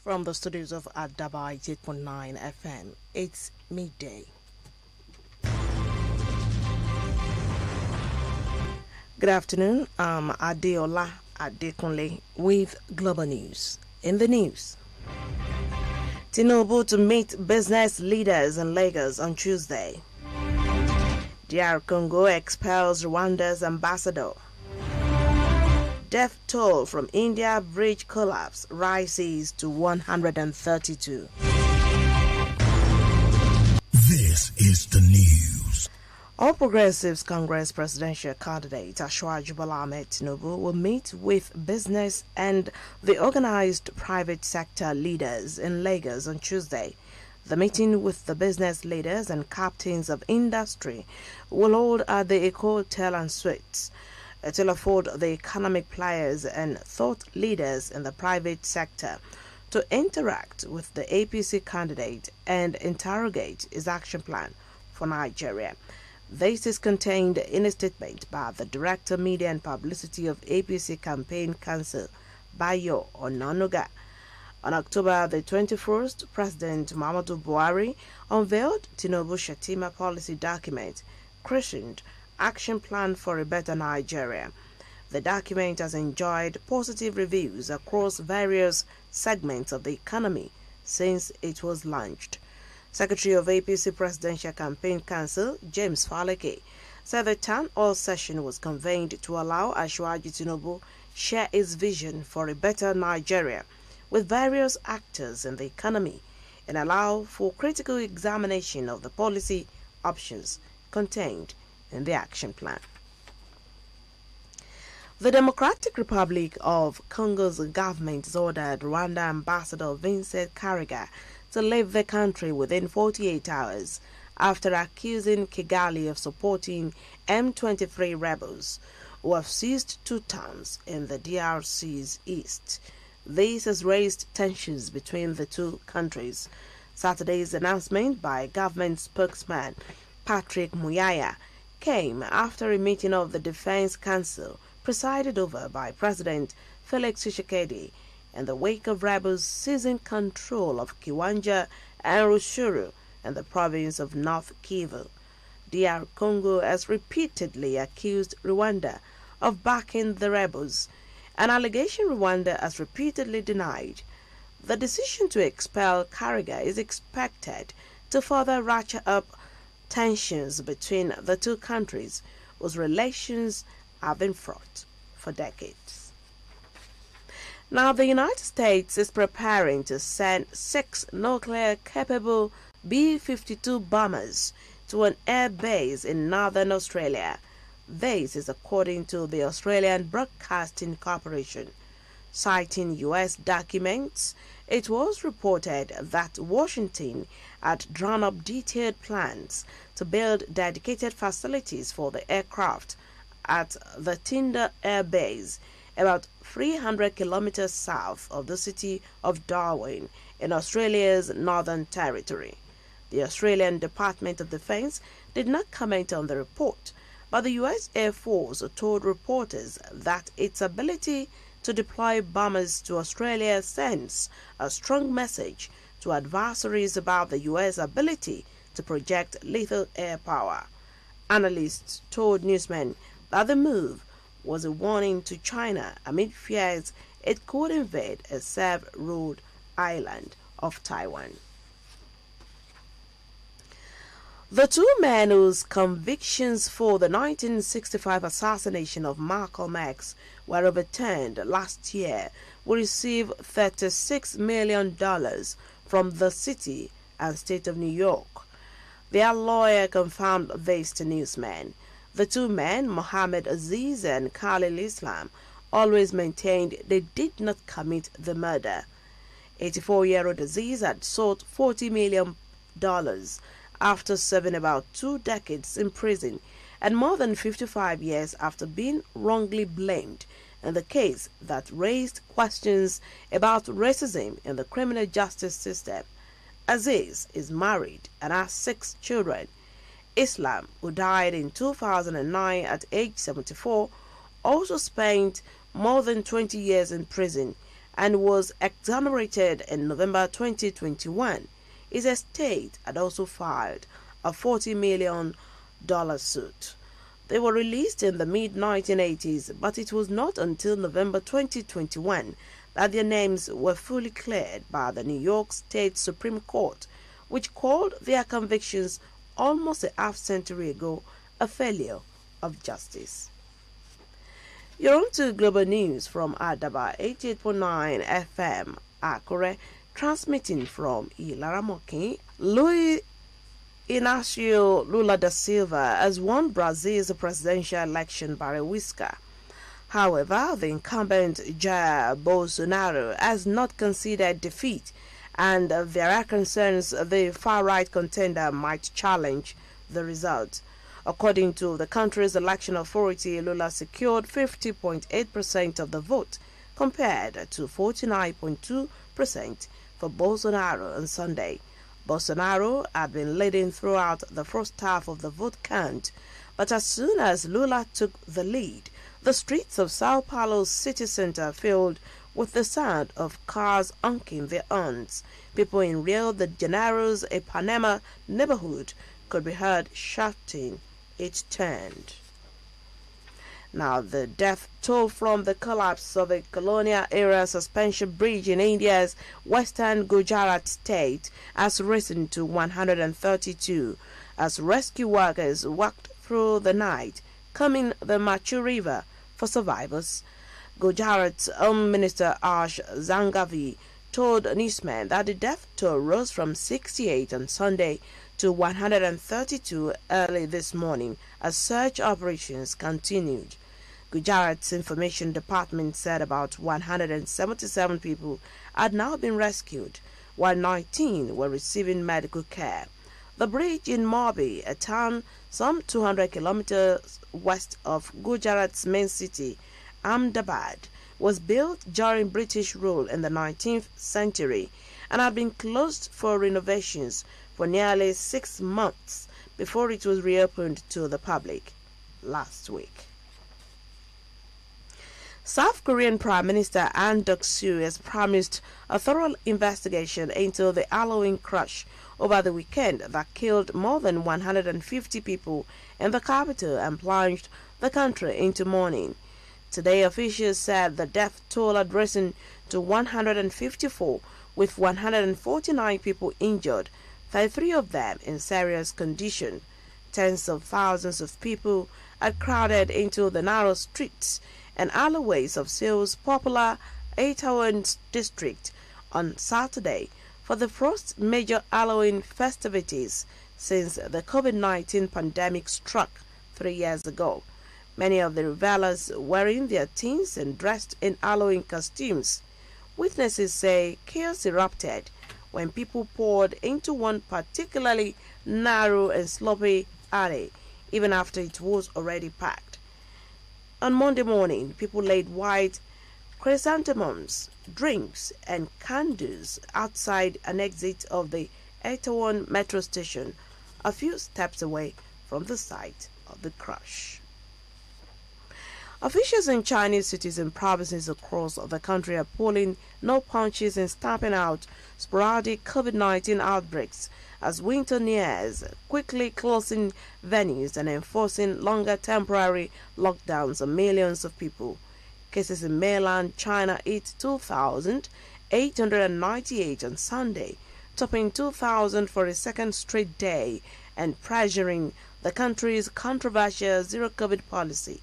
From the studios of Adaba 8.9 FM, it's midday. Good afternoon, I'm Adeola Adekunle with Global News. In the news, Tinubu to meet business leaders in Lagos on Tuesday. DR Congo expels Rwanda's ambassador. Death toll from India bridge collapse rises to 132. This is the news. All Progressives Congress presidential candidate Asiwaju Bola Ahmed Tinubu will meet with business and the organized private sector leaders in Lagos on Tuesday. The meeting with the business leaders and captains of industry will hold at the Eco Hotel and Suites. It will afford the economic players and thought leaders in the private sector to interact with the APC candidate and interrogate his action plan for Nigeria. This is contained in a statement by the Director Media and Publicity of APC Campaign Council, Bayo Onanuga. On October the 21st, President Muhammadu Buhari unveiled Tinubu Shettima policy document christened Action Plan for a Better Nigeria. The document has enjoyed positive reviews across various segments of the economy since it was launched. Secretary of APC Presidential Campaign Council, James Faleke, said the town hall session was convened to allow Asiwaju Tinubu share his vision for a better Nigeria with various actors in the economy and allow for critical examination of the policy options contained in the action plan. The Democratic Republic of Congo's government has ordered Rwanda Ambassador Vincent Karega to leave the country within 48 hours after accusing Kigali of supporting M23 rebels who have seized 2 towns in the DRC's east. This has raised tensions between the 2 countries. Saturday's announcement by government spokesman Patrick Muyaya came after a meeting of the Defense Council presided over by President Felix Tshisekedi in the wake of rebels seizing control of Kiwanja and Rushuru in the province of North Kivu. DR Congo has repeatedly accused Rwanda of backing the rebels, an allegation Rwanda has repeatedly denied. The decision to expel Karega is expected to further ratchet up tensions between the 2 countries whose relations have been fraught for decades. Now, the United States is preparing to send 6 nuclear-capable B-52 bombers to an air base in northern Australia. This is according to the Australian Broadcasting Corporation. Citing U.S. documents, it was reported that Washington had drawn up detailed plans to build dedicated facilities for the aircraft at the Tyndall Air Base, about 300 kilometers south of the city of Darwin in Australia's Northern Territory. The Australian Department of Defense did not comment on the report, but the U.S. Air Force told reporters that its ability to deploy bombers to Australia sends a strong message to adversaries about the U.S. ability to project lethal air power. Analysts told newsmen that the move was a warning to China amid fears it could invade a self-ruled island of Taiwan. The 2 men whose convictions for the 1965 assassination of Malcolm X were overturned last year will receive $36 million from the city and state of New York. Their lawyer confirmed this to newsmen. The 2 men, Mohammed Aziz and Khalil Islam, always maintained they did not commit the murder. 84-year-old Aziz had sought $40 million after serving about 2 decades in prison and more than 55 years after being wrongly blamed in the case that raised questions about racism in the criminal justice system. Aziz is married and has 6 children. Islam, who died in 2009 at age 74, also spent more than 20 years in prison and was exonerated in November 2021. His estate had also filed a $40 million suit. They were released in the mid-1980s, but it was not until November 2021 that their names were fully cleared by the New York State Supreme Court, which called their convictions almost a half-century ago a failure of justice. You're on to Global News from Adaba 88.9 FM, Akure, transmitting from Ilaramokin. Luis Inácio Lula da Silva has won Brazil's presidential election by a whisker. However, the incumbent Jair Bolsonaro has not conceded defeat, and there are concerns the far-right contender might challenge the result. According to the country's election authority, Lula secured 50.8% of the vote, compared to 49.2% for Bolsonaro on Sunday. Bolsonaro had been leading throughout the first half of the vote count, but as soon as Lula took the lead, the streets of Sao Paulo's city center filled with the sound of cars honking their horns. People in Rio de Janeiro's Ipanema neighborhood could be heard shouting, "It turned." Now, the death toll from the collapse of a colonial-era suspension bridge in India's western Gujarat state has risen to 132 as rescue workers walked through the night, combing the Machu River for survivors. Gujarat's Home Minister Harsh Sanghvi told newsmen that the death toll rose from 68 on Sunday to 132 early this morning as search operations continued. Gujarat's Information Department said about 177 people had now been rescued, while 19 were receiving medical care. The bridge in Morbi, a town some 200 kilometers west of Gujarat's main city, Ahmedabad, was built during British rule in the 19th century and had been closed for renovations for nearly 6 months before it was reopened to the public last week. South Korean Prime Minister Ahn Duk-soo has promised a thorough investigation into the Halloween crush over the weekend that killed more than 150 people in the capital and plunged the country into mourning. Today, officials said the death toll had risen to 154, with 149 people injured, 33 of them in serious condition. Tens of thousands of people had crowded into the narrow streets and alleyways of Seoul's popular Itaewon district on Saturday for the first major Halloween festivities since the COVID-19 pandemic struck 3 years ago. Many of the revelers wearing their teens and dressed in Halloween costumes. Witnesses say chaos erupted when people poured into one particularly narrow and sloppy alley, even after it was already packed. On Monday morning, people laid white chrysanthemums, drinks, and candles outside an exit of the Itaewon metro station, a few steps away from the site of the crash. Officials in Chinese cities and provinces across the country are pulling no punches and stamping out sporadic COVID-19 outbreaks as winter nears, quickly closing venues and enforcing longer temporary lockdowns on millions of people. Cases in mainland China hit 2,898 on Sunday, topping 2,000 for a second straight day and pressuring the country's controversial zero-COVID policy,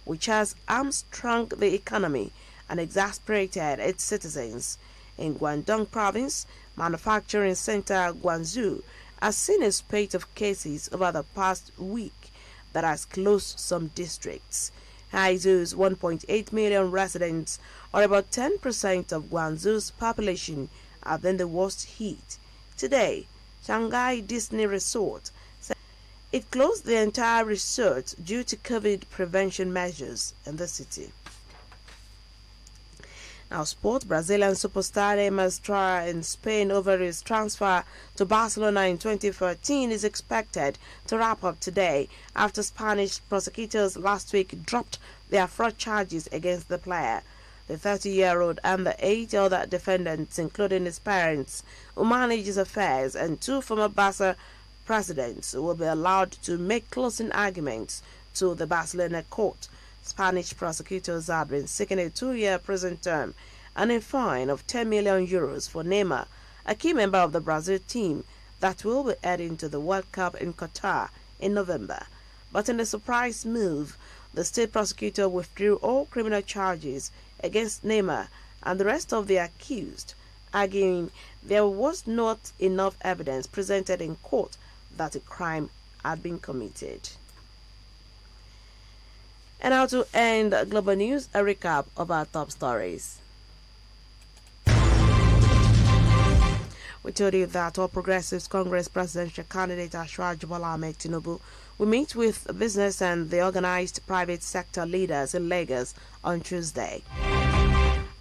which has hamstrung the economy and exasperated its citizens. In Guangdong province, manufacturing center Guangzhou has seen a spate of cases over the past week that has closed some districts. Haizu's 1.8 million residents, or about 10% of Guangzhou's population, have been the worst hit. Today, Shanghai Disney Resort said it closed the entire resort due to COVID prevention measures in the city. Now, sport. Brazilian superstar Neymar trial in Spain over his transfer to Barcelona in 2013 is expected to wrap up today after Spanish prosecutors last week dropped their fraud charges against the player. The 30-year-old and the 8 other defendants, including his parents, who manage his affairs, and 2 former Barca presidents, will be allowed to make closing arguments to the Barcelona court. Spanish prosecutors have been seeking a 2-year prison term and a fine of 10 million euros for Neymar, a key member of the Brazil team that will be heading to the World Cup in Qatar in November. But in a surprise move, the state prosecutor withdrew all criminal charges against Neymar and the rest of the accused, arguing there was not enough evidence presented in court that a crime had been committed. And now to end global news, a recap of our top stories. We told you that All Progressives Congress presidential candidate Asiwaju Bola Ahmed Tinubu will meet with business and the organized private sector leaders in Lagos on Tuesday.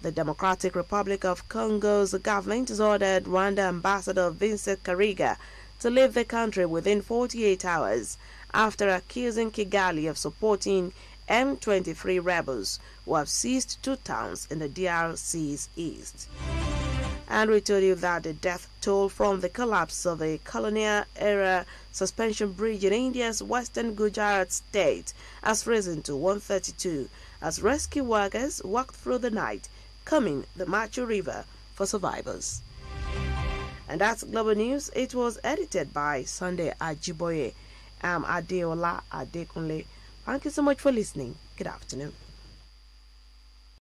The Democratic Republic of Congo's government has ordered Rwanda Ambassador Vincent Karega to leave the country within 48 hours after accusing Kigali of supporting M23 rebels who have seized 2 towns in the DRC's east. And we told you that the death toll from the collapse of a colonial-era suspension bridge in India's western Gujarat state has risen to 132 as rescue workers walked through the night, combing the Machu River for survivors. And that's Global News. It was edited by Sunday Ajiboye. I'm Adeola Adekunle. Thank you so much for listening. Good afternoon.